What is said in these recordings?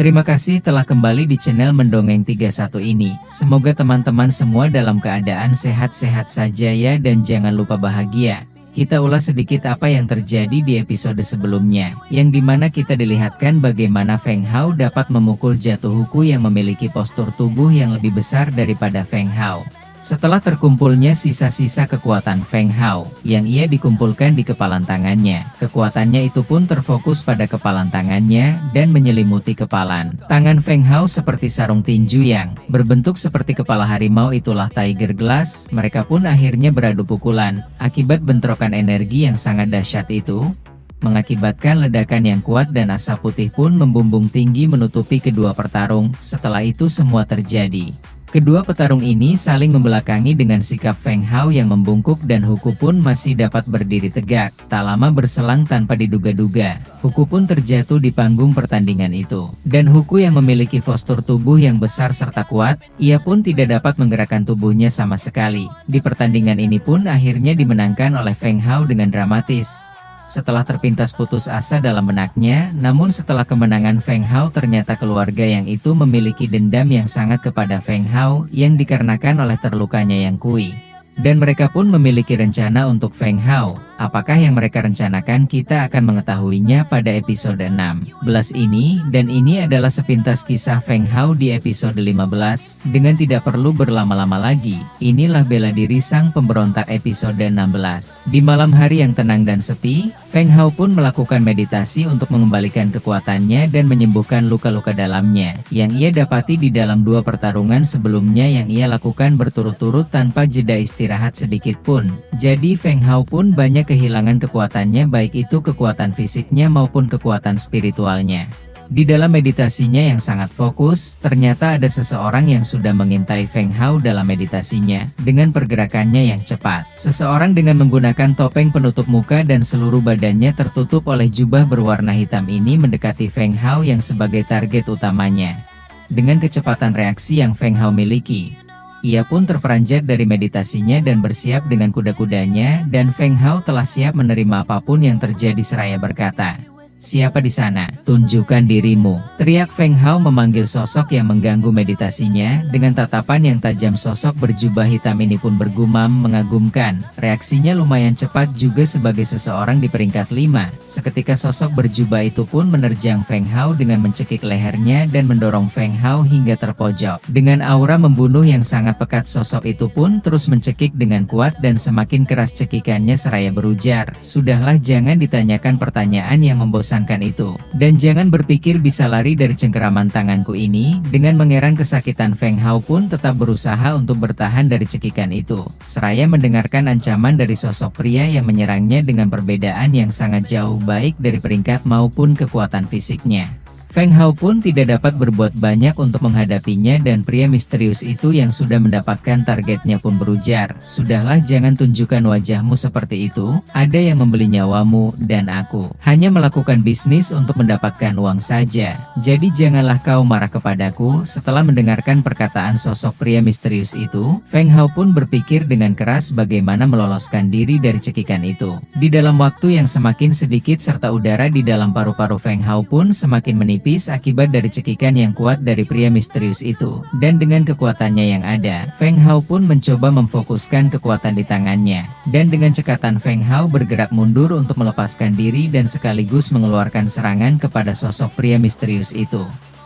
Terima kasih telah kembali di channel Mendongeng 31 ini. Semoga teman-teman semua dalam keadaan sehat-sehat saja ya, dan jangan lupa bahagia. Kita ulas sedikit apa yang terjadi di episode sebelumnya, yang dimana kita dilihatkan bagaimana Feng Hao dapat memukul jatuh Huku yang memiliki postur tubuh yang lebih besar daripada Feng Hao. Setelah terkumpulnya sisa-sisa kekuatan Feng Hao, yang ia dikumpulkan di kepalan tangannya, kekuatannya itu pun terfokus pada kepalan tangannya, dan menyelimuti kepalan tangan Feng Hao seperti sarung tinju yang berbentuk seperti kepala harimau, itulah Tiger Glass. Mereka pun akhirnya beradu pukulan, akibat bentrokan energi yang sangat dahsyat itu, mengakibatkan ledakan yang kuat dan asap putih pun membumbung tinggi menutupi kedua petarung. Setelah itu semua terjadi. Kedua petarung ini saling membelakangi dengan sikap Feng Hao yang membungkuk, dan Huku pun masih dapat berdiri tegak. Tak lama berselang tanpa diduga-duga, Huku pun terjatuh di panggung pertandingan itu. Dan Huku yang memiliki postur tubuh yang besar serta kuat, ia pun tidak dapat menggerakkan tubuhnya sama sekali. Di pertandingan ini pun akhirnya dimenangkan oleh Feng Hao dengan dramatis. Setelah terpintas putus asa dalam benaknya, namun setelah kemenangan Feng Hao, ternyata keluarga yang itu memiliki dendam yang sangat kepada Feng Hao, yang dikarenakan oleh terlukanya Yang Kui. Dan mereka pun memiliki rencana untuk Feng Hao. Apakah yang mereka rencanakan? Kita akan mengetahuinya pada episode 16 ini, dan ini adalah sepintas kisah Feng Hao di episode 15. Dengan tidak perlu berlama-lama lagi, inilah bela diri sang pemberontak episode 16. Di malam hari yang tenang dan sepi, Feng Hao pun melakukan meditasi untuk mengembalikan kekuatannya dan menyembuhkan luka-luka dalamnya, yang ia dapati di dalam dua pertarungan sebelumnya yang ia lakukan berturut-turut tanpa jeda istirahat sedikit pun. Jadi Feng Hao pun banyak kehilangan kekuatannya, baik itu kekuatan fisiknya maupun kekuatan spiritualnya. Di dalam meditasinya yang sangat fokus, ternyata ada seseorang yang sudah mengintai Feng Hao dalam meditasinya, dengan pergerakannya yang cepat. Seseorang dengan menggunakan topeng penutup muka dan seluruh badannya tertutup oleh jubah berwarna hitam ini mendekati Feng Hao yang sebagai target utamanya. Dengan kecepatan reaksi yang Feng Hao miliki, ia pun terperanjat dari meditasinya dan bersiap dengan kuda-kudanya, dan Feng Hao telah siap menerima apapun yang terjadi seraya berkata, "Siapa di sana? Tunjukkan dirimu!" Teriak Feng Hao memanggil sosok yang mengganggu meditasinya. Dengan tatapan yang tajam, sosok berjubah hitam ini pun bergumam mengagumkan. Reaksinya lumayan cepat juga sebagai seseorang di peringkat 5. Seketika sosok berjubah itu pun menerjang Feng Hao dengan mencekik lehernya dan mendorong Feng Hao hingga terpojok. Dengan aura membunuh yang sangat pekat, sosok itu pun terus mencekik dengan kuat dan semakin keras cekikannya seraya berujar, "Sudahlah, jangan ditanyakan pertanyaan yang membosankan itu. Dan jangan berpikir bisa lari dari cengkeraman tanganku ini." Dengan mengerang kesakitan, Feng Hao pun tetap berusaha untuk bertahan dari cekikan itu, seraya mendengarkan ancaman dari sosok pria yang menyerangnya dengan perbedaan yang sangat jauh baik dari peringkat maupun kekuatan fisiknya. Feng Hao pun tidak dapat berbuat banyak untuk menghadapinya, dan pria misterius itu yang sudah mendapatkan targetnya pun berujar, "Sudahlah, jangan tunjukkan wajahmu seperti itu. Ada yang membeli nyawamu, dan aku hanya melakukan bisnis untuk mendapatkan uang saja. Jadi janganlah kau marah kepadaku." Setelah mendengarkan perkataan sosok pria misterius itu, Feng Hao pun berpikir dengan keras bagaimana meloloskan diri dari cekikan itu. Di dalam waktu yang semakin sedikit, serta udara di dalam paru-paru Feng Hao pun semakin menipis akibat dari cekikan yang kuat dari pria misterius itu. Dan dengan kekuatannya yang ada, Feng Hao pun mencoba memfokuskan kekuatan di tangannya. Dan dengan cekatan, Feng Hao bergerak mundur untuk melepaskan diri dan sekaligus mengeluarkan serangan kepada sosok pria misterius itu.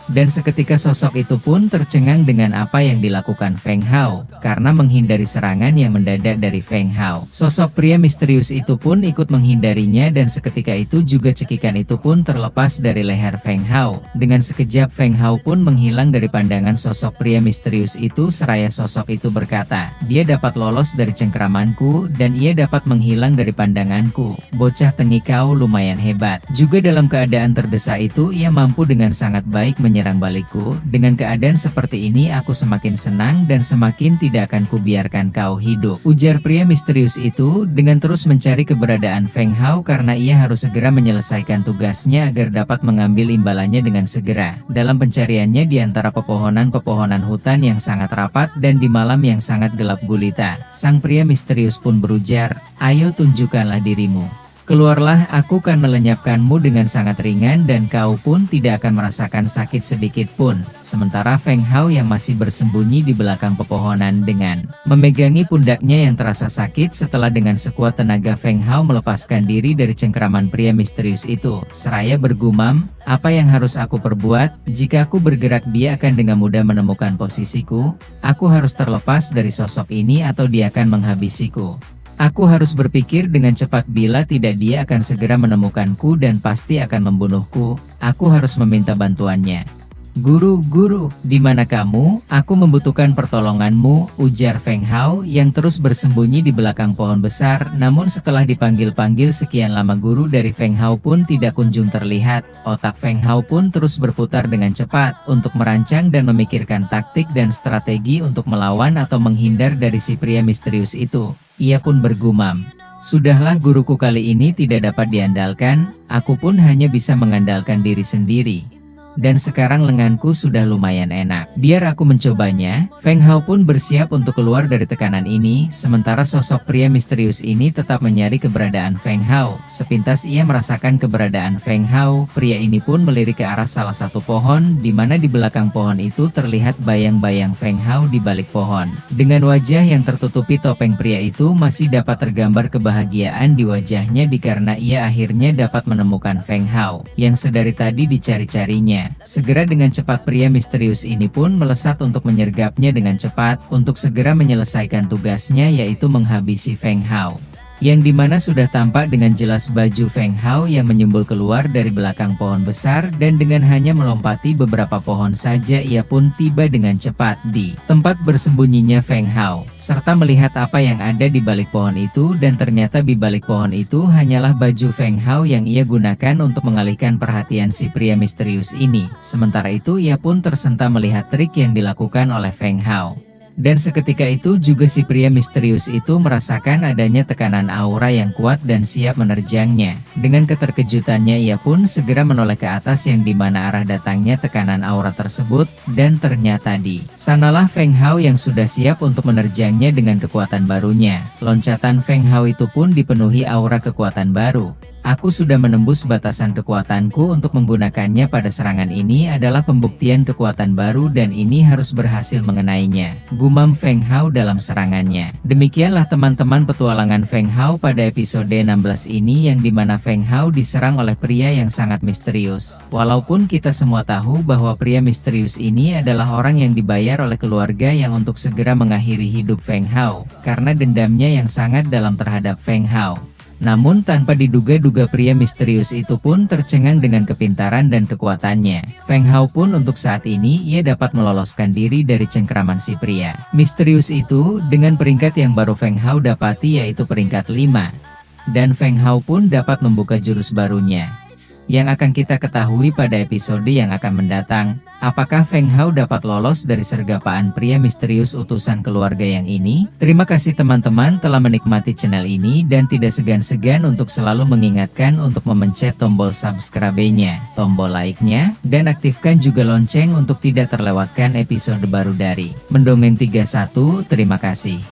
Dan seketika sosok itu pun tercengang dengan apa yang dilakukan Feng Hao, karena menghindari serangan yang mendadak dari Feng Hao. Sosok pria misterius itu pun ikut menghindarinya, dan seketika itu juga cekikan itu pun terlepas dari leher Feng Hao. Dengan sekejap Feng Hao pun menghilang dari pandangan sosok pria misterius itu, seraya sosok itu berkata, "Dia dapat lolos dari cengkeramanku, dan ia dapat menghilang dari pandanganku. Bocah tengik, kau lumayan hebat." Juga dalam keadaan terdesak itu, ia mampu dengan sangat baik menyerang balikku. Dengan keadaan seperti ini, aku semakin senang dan semakin tidak akan kubiarkan kau hidup, ujar pria misterius itu dengan terus mencari keberadaan Feng Hao, karena ia harus segera menyelesaikan tugasnya agar dapat mengambil imbalannya dengan segera. Dalam pencariannya di antara pepohonan-pepohonan hutan yang sangat rapat dan di malam yang sangat gelap gulita, sang pria misterius pun berujar, "Ayo tunjukkanlah dirimu." Keluarlah, aku kan melenyapkanmu dengan sangat ringan dan kau pun tidak akan merasakan sakit sedikit pun. Sementara Feng Hao yang masih bersembunyi di belakang pepohonan dengan memegangi pundaknya yang terasa sakit setelah dengan sekuat tenaga Feng Hao melepaskan diri dari cengkeraman pria misterius itu. Seraya bergumam, apa yang harus aku perbuat? Jika aku bergerak dia akan dengan mudah menemukan posisiku. Aku harus terlepas dari sosok ini atau dia akan menghabisiku. Aku harus berpikir dengan cepat, bila tidak dia akan segera menemukanku dan pasti akan membunuhku. Aku harus meminta bantuannya. Guru, di mana kamu? Aku membutuhkan pertolonganmu, ujar Feng Hao yang terus bersembunyi di belakang pohon besar. Namun setelah dipanggil-panggil sekian lama guru dari Feng Hao pun tidak kunjung terlihat. Otak Feng Hao pun terus berputar dengan cepat untuk merancang dan memikirkan taktik dan strategi untuk melawan atau menghindar dari si pria misterius itu. Ia pun bergumam, "Sudahlah guruku, kali ini tidak dapat diandalkan, aku pun hanya bisa mengandalkan diri sendiri. Dan sekarang lenganku sudah lumayan enak. Biar aku mencobanya." Feng Hao pun bersiap untuk keluar dari tekanan ini, sementara sosok pria misterius ini tetap mencari keberadaan Feng Hao. Sepintas ia merasakan keberadaan Feng Hao, pria ini pun melirik ke arah salah satu pohon, di mana di belakang pohon itu terlihat bayang-bayang Feng Hao di balik pohon. Dengan wajah yang tertutupi topeng, pria itu masih dapat tergambar kebahagiaan di wajahnya karena ia akhirnya dapat menemukan Feng Hao, yang sedari tadi dicari-carinya. Segera dengan cepat pria misterius ini pun melesat untuk menyergapnya dengan cepat, untuk segera menyelesaikan tugasnya, yaitu menghabisi Feng Hao. Yang dimana sudah tampak dengan jelas baju Feng Hao yang menyembul keluar dari belakang pohon besar, dan dengan hanya melompati beberapa pohon saja ia pun tiba dengan cepat di tempat bersembunyinya Feng Hao, serta melihat apa yang ada di balik pohon itu, dan ternyata di balik pohon itu hanyalah baju Feng Hao yang ia gunakan untuk mengalihkan perhatian si pria misterius ini. Sementara itu ia pun tersentak melihat trik yang dilakukan oleh Feng Hao. Dan seketika itu juga si pria misterius itu merasakan adanya tekanan aura yang kuat dan siap menerjangnya. Dengan keterkejutannya ia pun segera menoleh ke atas yang dimana arah datangnya tekanan aura tersebut, dan ternyata di sanalah Feng Hao yang sudah siap untuk menerjangnya dengan kekuatan barunya. Loncatan Feng Hao itu pun dipenuhi aura kekuatan baru. Aku sudah menembus batasan kekuatanku, untuk menggunakannya pada serangan ini adalah pembuktian kekuatan baru dan ini harus berhasil mengenainya, gumam Feng Hao dalam serangannya. Demikianlah teman-teman petualangan Feng Hao pada episode 16 ini, yang dimana Feng Hao diserang oleh pria yang sangat misterius. Walaupun kita semua tahu bahwa pria misterius ini adalah orang yang dibayar oleh keluarga yang untuk segera mengakhiri hidup Feng Hao, karena dendamnya yang sangat dalam terhadap Feng Hao. Namun tanpa diduga-duga pria misterius itu pun tercengang dengan kepintaran dan kekuatannya. Feng Hao pun untuk saat ini ia dapat meloloskan diri dari cengkeraman si pria misterius itu dengan peringkat yang baru Feng Hao dapati, yaitu peringkat 5. Dan Feng Hao pun dapat membuka jurus barunya, yang akan kita ketahui pada episode yang akan mendatang. Apakah Feng Hao dapat lolos dari sergapaan pria misterius utusan keluarga yang ini? Terima kasih teman-teman telah menikmati channel ini, dan tidak segan-segan untuk selalu mengingatkan untuk memencet tombol subscribe-nya, tombol like-nya, dan aktifkan juga lonceng untuk tidak terlewatkan episode baru dari Mendongeng 31. Terima kasih.